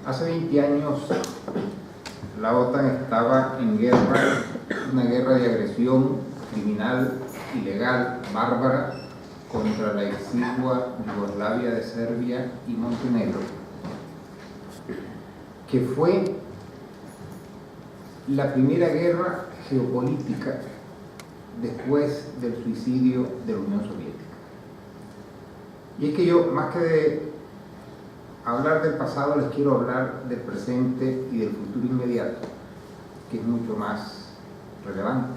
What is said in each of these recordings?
Hace 20 años la OTAN estaba en guerra, una guerra de agresión criminal, ilegal, bárbara, contra la exigua Yugoslavia de Serbia y Montenegro, que fue la primera guerra geopolítica después del suicidio de la Unión Soviética. Y es que yo, más que de hablar del pasado, les quiero hablar del presente y del futuro inmediato, que es mucho más relevante.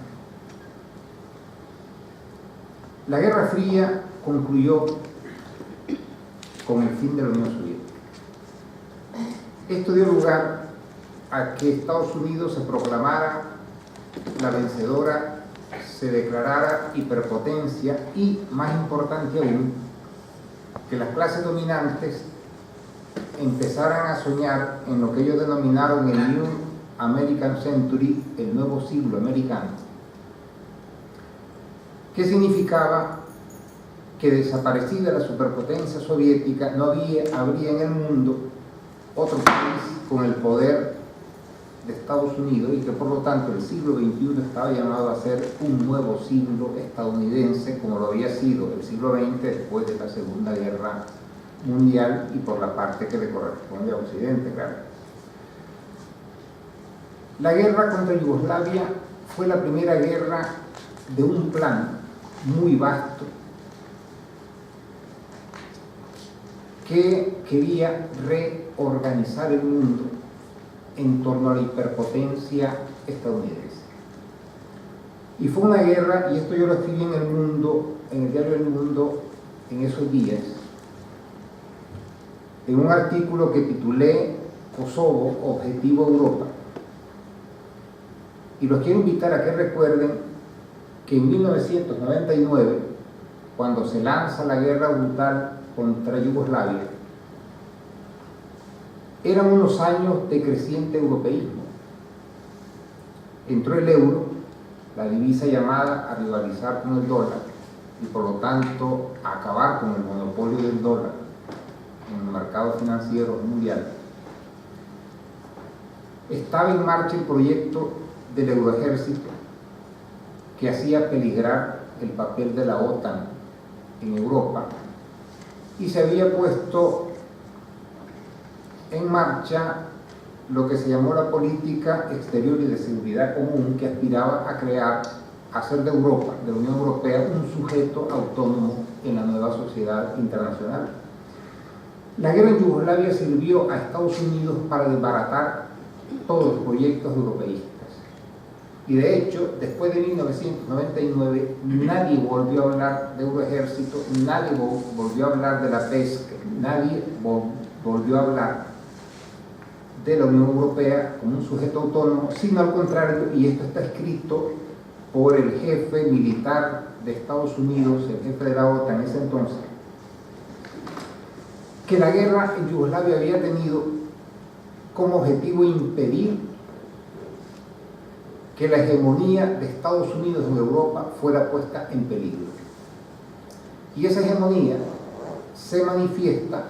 La Guerra Fría concluyó con el fin de la Unión Soviética. Esto dio lugar a que Estados Unidos se proclamara la vencedora, se declarara hiperpotencia y, más importante aún, que las clases dominantes empezaran a soñar en lo que ellos denominaron el New American Century, el nuevo siglo americano, que significaba que, desaparecida la superpotencia soviética, no habría en el mundo otro país con el poder de Estados Unidos, y que por lo tanto el siglo XXI estaba llamado a ser un nuevo siglo estadounidense, como lo había sido el siglo XX después de la Segunda Guerra Mundial y por la parte que le corresponde a Occidente, claro. La guerra contra Yugoslavia fue la primera guerra de un plan muy vasto que quería reorganizar el mundo en torno a la hiperpotencia estadounidense. Y fue una guerra, y esto yo lo escribí en El Mundo, en el diario El Mundo, en esos días, en un artículo que titulé Kosovo, Objetivo Europa. Y los quiero invitar a que recuerden que en 1999, cuando se lanza la guerra brutal contra Yugoslavia, eran unos años de creciente europeísmo. Entró el euro, la divisa llamada a rivalizar con el dólar y por lo tanto a acabar con el monopolio del dólar en el mercado financiero mundial. Estaba en marcha el proyecto del Euroejército, que hacía peligrar el papel de la OTAN en Europa, y se había puesto en marcha lo que se llamó la política exterior y de seguridad común, que aspiraba a crear, a hacer de Europa, de la Unión Europea, un sujeto autónomo en la nueva sociedad internacional. La guerra en Yugoslavia sirvió a Estados Unidos para desbaratar todos los proyectos europeístas. Y de hecho, después de 1999, nadie volvió a hablar de Euroejército, nadie volvió a hablar de la PESC, nadie volvió a hablar de la Unión Europea como un sujeto autónomo, sino al contrario, y esto está escrito por el jefe militar de Estados Unidos, el jefe de la OTAN en ese entonces, que la guerra en Yugoslavia había tenido como objetivo impedir que la hegemonía de Estados Unidos en Europa fuera puesta en peligro. Y esa hegemonía se manifiesta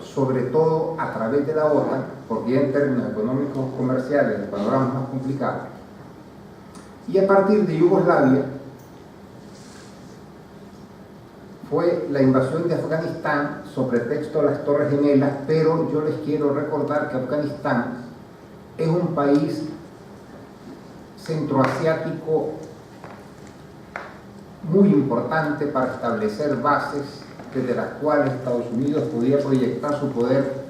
sobre todo a través de la OTAN, porque ya en términos económicos comerciales el panorama es más complicado. Y a partir de Yugoslavia fue la invasión de Afganistán sobre texto de las Torres Gemelas, pero yo les quiero recordar que Afganistán es un país centroasiático muy importante para establecer bases desde las cuales Estados Unidos podía proyectar su poder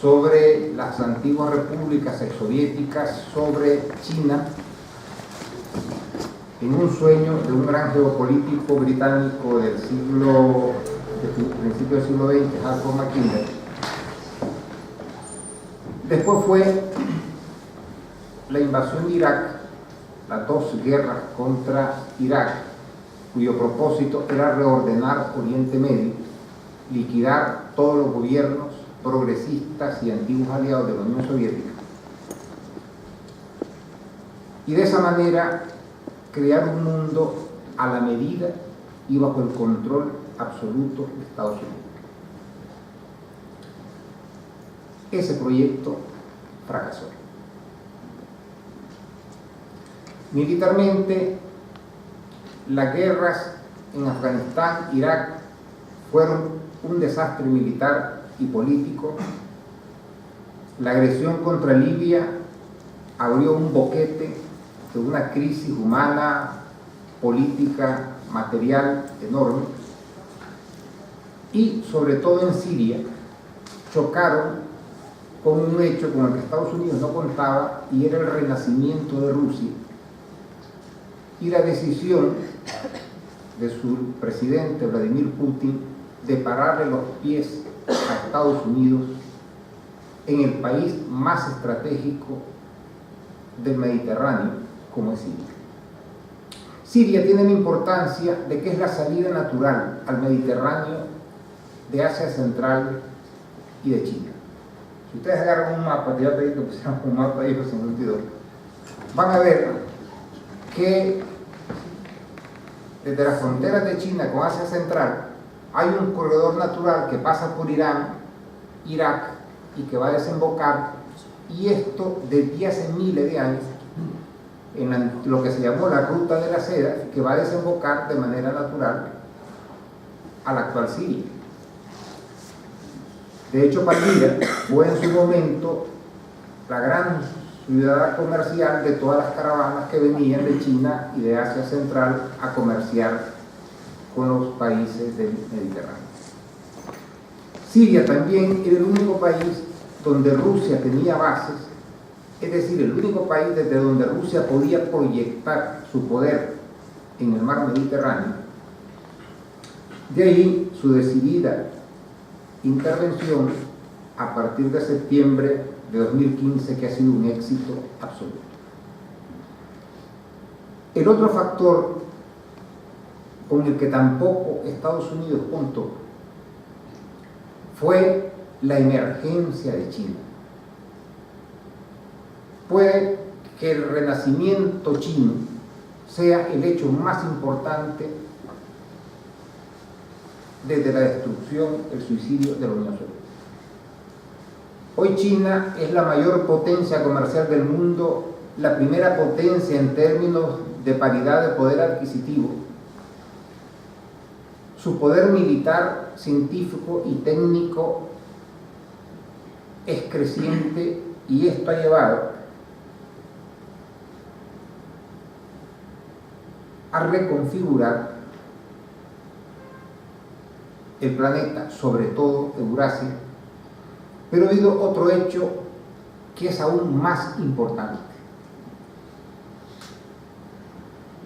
sobre las antiguas repúblicas exsoviéticas, sobre China, en un sueño de un gran geopolítico británico del principio del siglo XX, Harcourt Macmillan. Después fue la invasión de Irak, las dos guerras contra Irak, cuyo propósito era reordenar Oriente Medio, liquidar todos los gobiernos progresistas y antiguos aliados de la Unión Soviética, y de esa manera crear un mundo a la medida y bajo el control absoluto de Estados Unidos. ese proyecto fracasó. Militarmente, las guerras en Afganistán, Irak, fueron un desastre militar y político. La agresión contra Libia abrió un boquete de una crisis humana, política, material enorme. Y sobre todo en Siria, chocaron con un hecho con el que Estados Unidos no contaba, y era el renacimiento de Rusia y la decisión de su presidente Vladimir Putin de pararle los pies a Estados Unidos en el país más estratégico del Mediterráneo, como es Siria. Siria tiene la importancia de que es la salida natural al Mediterráneo de Asia Central y de China. Si ustedes agarran un mapa, te voy a pedir que pusieran un mapa ahí, José Multidor, van a ver que desde las fronteras de China con Asia Central hay un corredor natural que pasa por Irán, Irak, y que va a desembocar, y esto desde hace miles de años, en lo que se llamó la Ruta de la Seda, que va a desembocar de manera natural a la actual Siria. De hecho, Palmira fue en su momento la gran ciudad comercial de todas las caravanas que venían de China y de Asia Central a comerciar con los países del Mediterráneo. Siria también era el único país donde Rusia tenía bases, es decir, el único país desde donde Rusia podía proyectar su poder en el mar Mediterráneo. De ahí su decidida intervención a partir de septiembre de 2015, que ha sido un éxito absoluto. El otro factor con el que tampoco Estados Unidos contó fue la emergencia de China. Puede que el renacimiento chino sea el hecho más importante desde la destrucción, el suicidio de la Unión Soviética. Hoy China es la mayor potencia comercial del mundo, la primera potencia en términos de paridad de poder adquisitivo. Su poder militar, científico y técnico es creciente, y esto ha llevado a reconfigurar el planeta, sobre todo Eurasia. Pero ha habido otro hecho que es aún más importante.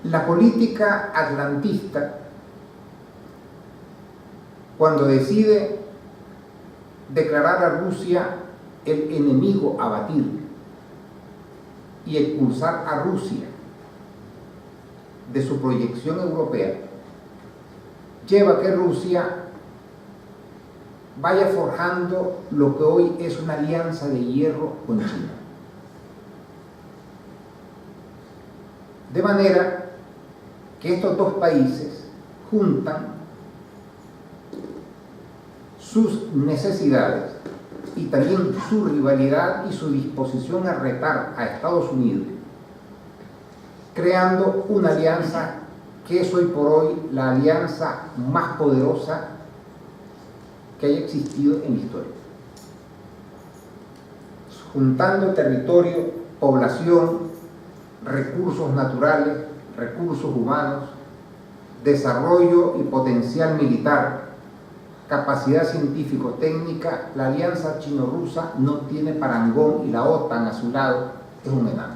La política atlantista, cuando decide declarar a Rusia el enemigo a batir y expulsar a Rusia de su proyección europea, lleva a que Rusia vaya forjando lo que hoy es una alianza de hierro con China. De manera que estos dos países juntan sus necesidades y también su rivalidad y su disposición a retar a Estados Unidos, creando una alianza que es hoy por hoy la alianza más poderosa que haya existido en la historia. Juntando territorio, población, recursos naturales, recursos humanos, desarrollo y potencial militar, capacidad científico-técnica, la alianza chino-rusa no tiene parangón, y la OTAN a su lado es un enano.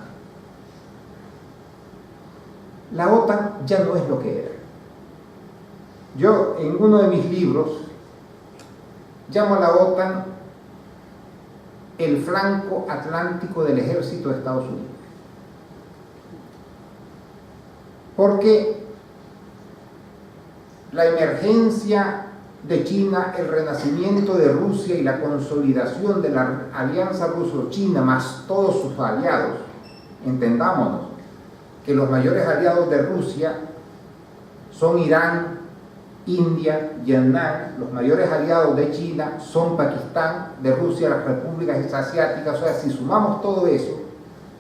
La OTAN ya no es lo que era. Yo, en uno de mis libros, llamo a la OTAN el flanco atlántico del ejército de Estados Unidos. Porque la emergencia de China, el renacimiento de Rusia y la consolidación de la alianza ruso-china, más todos sus aliados, entendámonos que los mayores aliados de Rusia son Irán India, Vietnam, los mayores aliados de China son Pakistán, de Rusia, las repúblicas asiáticas. O sea, si sumamos todo eso,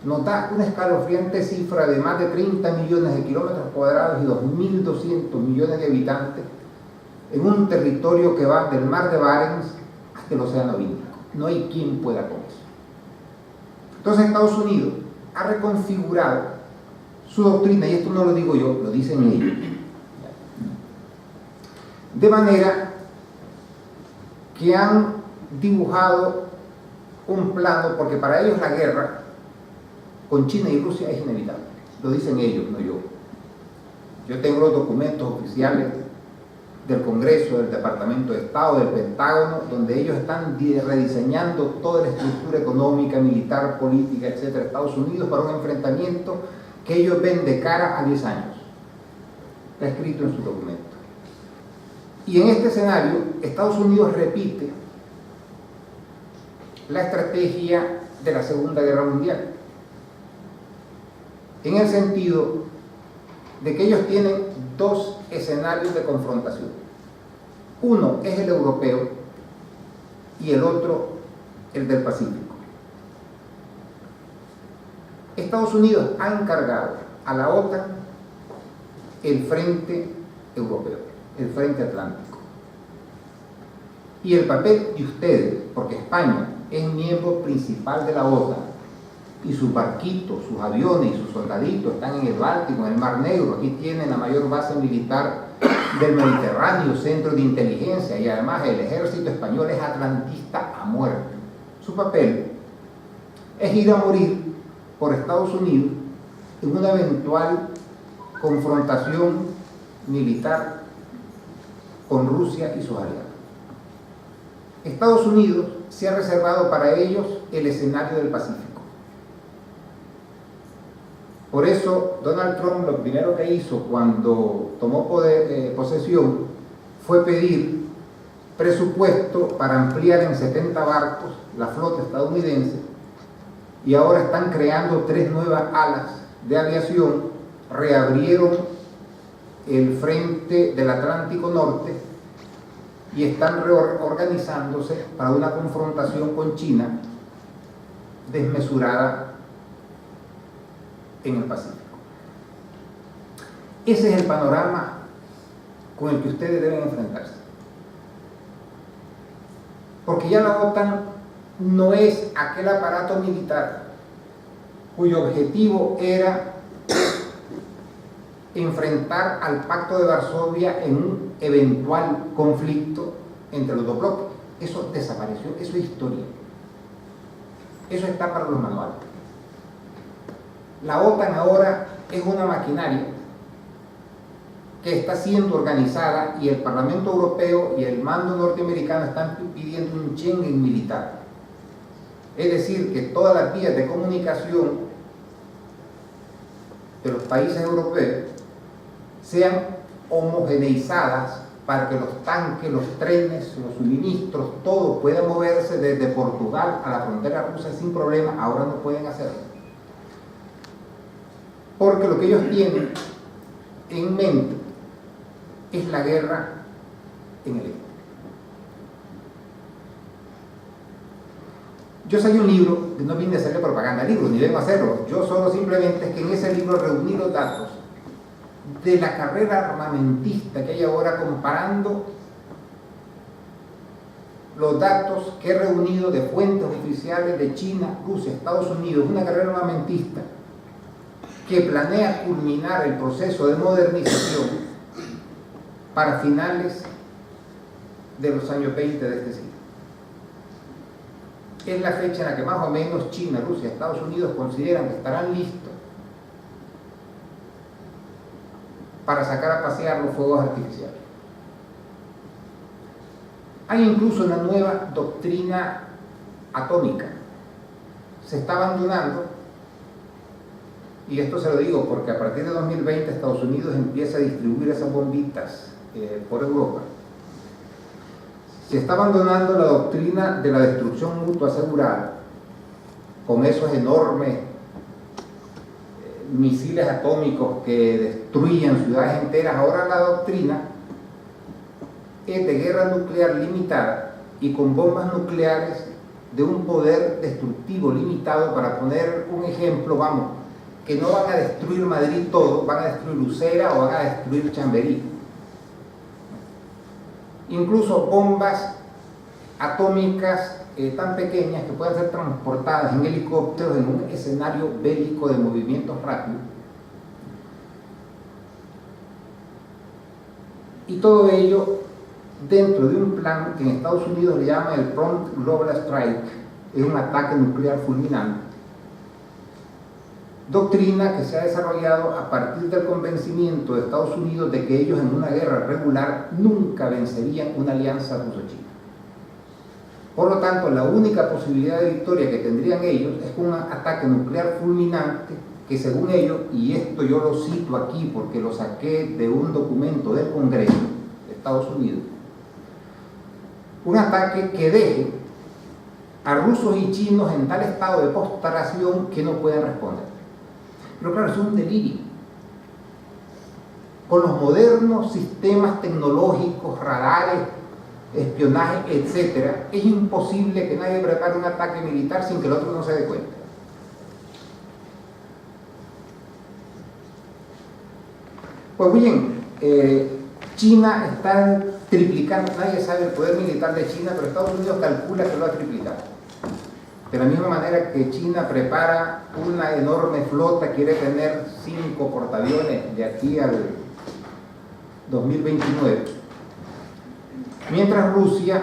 nos da una escalofriante cifra de más de 30 millones de kilómetros cuadrados y 2.200 millones de habitantes en un territorio que va del mar de Barents hasta el Océano Índico. No hay quien pueda con eso. Entonces Estados Unidos ha reconfigurado su doctrina, y esto no lo digo yo, lo dicen ellos, de manera que han dibujado un plano, porque para ellos la guerra con China y Rusia es inevitable. Lo dicen ellos, no yo. Yo tengo los documentos oficiales del Congreso, del Departamento de Estado, del Pentágono, donde ellos están rediseñando toda la estructura económica, militar, política, etcétera, de Estados Unidos para un enfrentamiento que ellos ven de cara a 10 años. Está escrito en su documento. Y en este escenario, Estados Unidos repite la estrategia de la Segunda Guerra Mundial, en el sentido de que ellos tienen dos escenarios de confrontación. Uno es el europeo y el otro el del Pacífico. Estados Unidos ha encargado a la OTAN el frente europeo, el frente atlántico. Y el papel de ustedes, porque España es miembro principal de la OTAN, y sus barquitos, sus aviones y sus soldaditos están en el Báltico, en el Mar Negro. Aquí tienen la mayor base militar del Mediterráneo, centro de inteligencia, y además el ejército español es atlantista a muerte. Su papel es ir a morir por Estados Unidos en una eventual confrontación militar con Rusia y sus aliados. Estados Unidos se ha reservado para ellos el escenario del Pacífico. Por eso Donald Trump lo primero que hizo cuando tomó posesión fue pedir presupuesto para ampliar en 70 barcos la flota estadounidense, y ahora están creando 3 nuevas alas de aviación, reabrieron el frente del Atlántico Norte y están reorganizándose para una confrontación con China desmesurada en el Pacífico. Ese es el panorama con el que ustedes deben enfrentarse. Porque ya la OTAN no es aquel aparato militar cuyo objetivo era enfrentar al Pacto de Varsovia en un eventual conflicto entre los dos bloques. Eso desapareció, eso es historia. Eso está para los manuales. La OTAN ahora es una maquinaria que está siendo organizada, y el Parlamento Europeo y el mando norteamericano están pidiendo un Schengen militar. Es decir, que todas las vías de comunicación de los países europeos sean homogeneizadas para que los tanques, los trenes, los suministros, todo pueda moverse desde Portugal a la frontera rusa sin problema. Ahora no pueden hacerlo, porque lo que ellos tienen en mente es la guerra en el este. Yo saqué un libro, no vine a hacerle propaganda al libro, ni vengo a hacerlo. Yo solo simplemente es que en ese libro reuní los datos de la carrera armamentista que hay ahora, comparando los datos que he reunido de fuentes oficiales de China, Rusia, Estados Unidos. Una carrera armamentista que planea culminar el proceso de modernización para finales de los años 20 de este siglo. Es la fecha en la que más o menos China, Rusia, Estados Unidos consideran que estarán listos para sacar a pasear los fuegos artificiales. Hay incluso una nueva doctrina atómica. Se está abandonando, y esto se lo digo porque a partir de 2020 Estados Unidos empieza a distribuir esas bombitas por Europa. Se está abandonando la doctrina de la destrucción mutua asegurada, con esos enormes misiles atómicos que destruían ciudades enteras. Ahora la doctrina es de guerra nuclear limitada y con bombas nucleares de un poder destructivo limitado. Para poner un ejemplo, vamos, que no van a destruir Madrid todo, van a destruir Usera o van a destruir Chamberí. Incluso bombas atómicas tan pequeñas que pueden ser transportadas en helicópteros en un escenario bélico de movimientos rápidos. Y todo ello dentro de un plan que en Estados Unidos le llaman el Prompt Global Strike, es un ataque nuclear fulminante. Doctrina que se ha desarrollado a partir del convencimiento de Estados Unidos de que ellos en una guerra regular nunca vencerían una alianza ruso-china. Por lo tanto, la única posibilidad de victoria que tendrían ellos es un ataque nuclear fulminante que, según ellos, y esto yo lo cito aquí porque lo saqué de un documento del Congreso de Estados Unidos, un ataque que deje a rusos y chinos en tal estado de postración que no pueden responder. Pero claro, es un delirio. Con los modernos sistemas tecnológicos, radares, espionaje, etcétera, es imposible que nadie prepare un ataque militar sin que el otro no se dé cuenta. Pues bien, China está triplicando, nadie sabe el poder militar de China, pero Estados Unidos calcula que lo ha triplicado. De la misma manera que China prepara una enorme flota, quiere tener 5 portaaviones de aquí al 2029. Mientras Rusia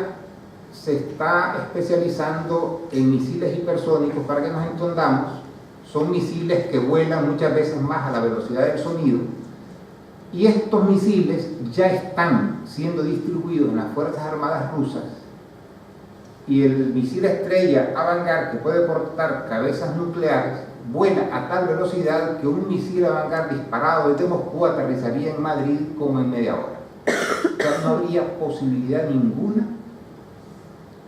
se está especializando en misiles hipersónicos. Para que nos entendamos, son misiles que vuelan muchas veces más a la velocidad del sonido, y estos misiles ya están siendo distribuidos en las Fuerzas Armadas rusas. Y el misil estrella Avangard, que puede portar cabezas nucleares, vuela a tal velocidad que un misil Avangard disparado desde Moscú aterrizaría en Madrid como en media hora. O sea, no habría posibilidad ninguna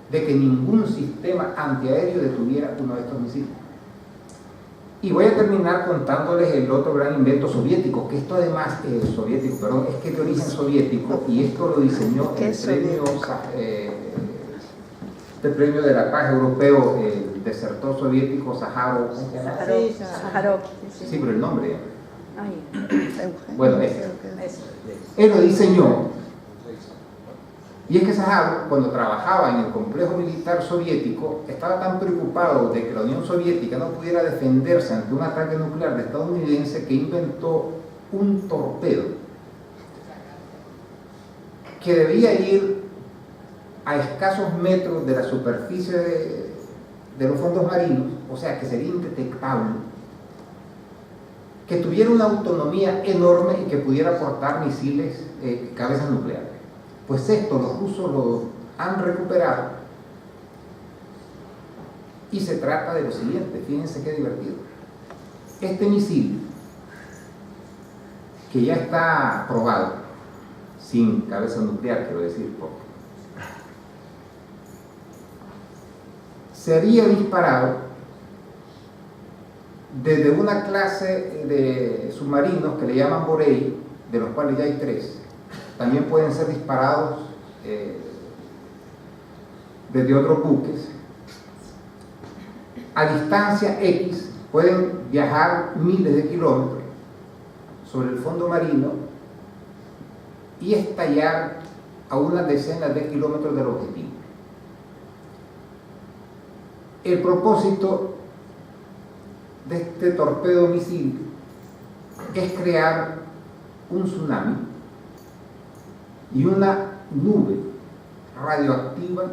de que ningún sistema antiaéreo detuviera uno de estos misiles. Y voy a terminar contándoles el otro gran invento soviético, que esto además es que es de origen soviético, y esto lo diseñó el premio de la paz europeo, el desertor soviético Sájarov. Sájarov. Sí, pero el nombre. Ay. Bueno, él lo diseñó. Y es que Sájarov, cuando trabajaba en el complejo militar soviético, estaba tan preocupado de que la Unión Soviética no pudiera defenderse ante un ataque nuclear de estadounidense, que inventó un torpedo que debía ir a escasos metros de la superficie de los fondos marinos, o sea que sería indetectable, que tuviera una autonomía enorme y que pudiera portar misiles, cabezas nucleares. Pues esto los rusos lo han recuperado, y se trata de lo siguiente, fíjense qué divertido. Este misil, que ya está probado, sin cabeza nuclear, quiero decir, sería disparado desde una clase de submarinos que le llaman Borei, de los cuales ya hay 3. También pueden ser disparados desde otros buques. A distancia X pueden viajar miles de kilómetros sobre el fondo marino y estallar a unas decenas de kilómetros del objetivo. El propósito de este torpedo misil es crear un tsunami y una nube radioactiva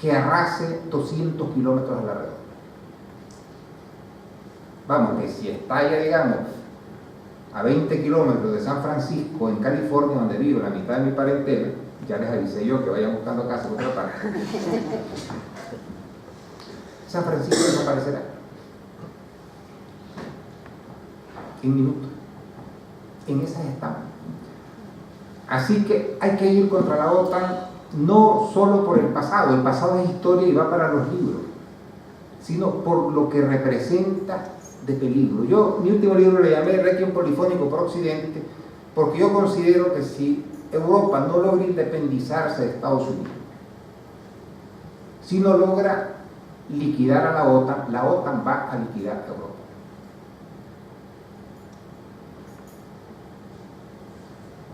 que arrase 200 kilómetros a la redonda. Vamos, que si estalla, digamos, a 20 kilómetros de San Francisco, en California, donde vivo la mitad de mi parentela, ya les avisé yo que vayan buscando casa en otra parte, San Francisco desaparecerá en minutos. En esas estamos. Así que hay que ir contra la OTAN, no solo por el pasado es historia y va para los libros, sino por lo que representa de peligro. Yo, mi último libro le llamé Requiem Polifónico por Occidente, porque yo considero que si Europa no logra independizarse de Estados Unidos, si no logra liquidar a la OTAN va a liquidar a Europa.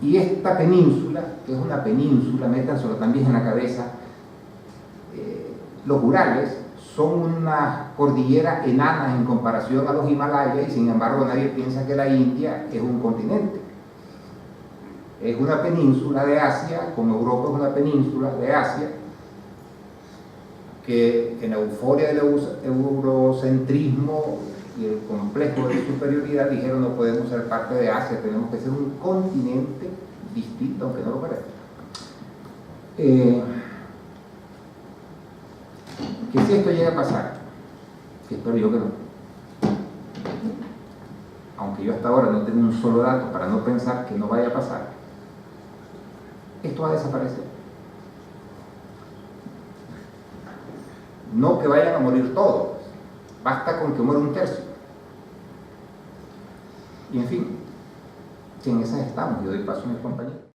Y esta península, que es una península, métanselo también en la cabeza, los Urales son una cordillera enana en comparación a los Himalayas, y sin embargo nadie piensa que la India es un continente. Es una península de Asia, como Europa es una península de Asia, que en la euforia del eurocentrismo y el complejo de superioridad dijeron: no podemos ser parte de Asia, tenemos que ser un continente distinto, aunque no lo parezca. Que si esto llega a pasar, que espero yo que no, aunque yo hasta ahora no tengo un solo dato para no pensar que no vaya a pasar, esto va a desaparecer. No que vayan a morir todos, basta con que muera un tercio. Y en fin, si en esas estamos, yo doy paso a mis compañeros.